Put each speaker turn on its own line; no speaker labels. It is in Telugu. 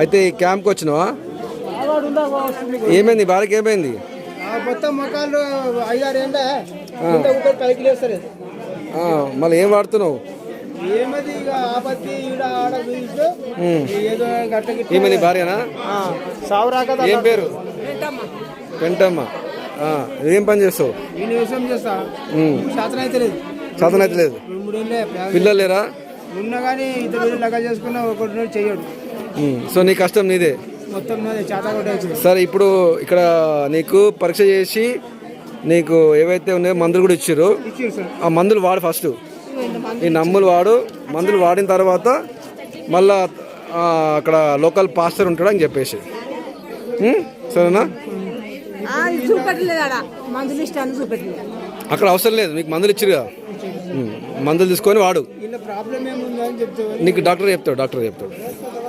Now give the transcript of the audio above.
అయితే ఈ క్యాంప్కి వచ్చినావా? ఏమైంది భార్యకి? ఏమైంది?
మొత్తం మొక్కలు 5-6 ఏళ్ళ పైకి లేస్తారు.
మళ్ళీ ఏం వాడుతున్నావు?
ఏమది ఇక ఆపత్తి ఆడ ఏదో గట్టకి.
ఏమైంది భార్యనా?
సావురాక.
ఏం పేరు? పెంటమ్మ. ఏం పని చేస్తావు?
నేను వ్యవసాయం చేస్తా. శాతం అయితే లేదు.
శాతం అయితే లేదు.
3
పిల్లలు లేరా?
ఉన్నా కానీ 2 లెక్క చేసుకున్నా ఒకటి చెయ్యడు.
సో నీ కష్టం నీదే
మొత్తం చేత కొట్టేసి.
సరే, ఇప్పుడు ఇక్కడ నీకు పరీక్ష చేసి నీకు ఏవైతే ఉన్నాయో మందులు కూడా ఇచ్చారు. ఆ మందులు వాడు ఫస్ట్. ఈ నమ్ములు వాడు. మందులు వాడిన తర్వాత మళ్ళా అక్కడ లోకల్ పాస్టర్ ఉంటాడు అని చెప్పేసి. సరేనా? అక్కడ అవసరం లేదు, మీకు మందులు ఇచ్చారు కదా, మందులు తీసుకొని వాడు.
ప్రాబ్లం ఏముందని చెప్తావు?
నీకు డాక్టర్ చెప్తాడు.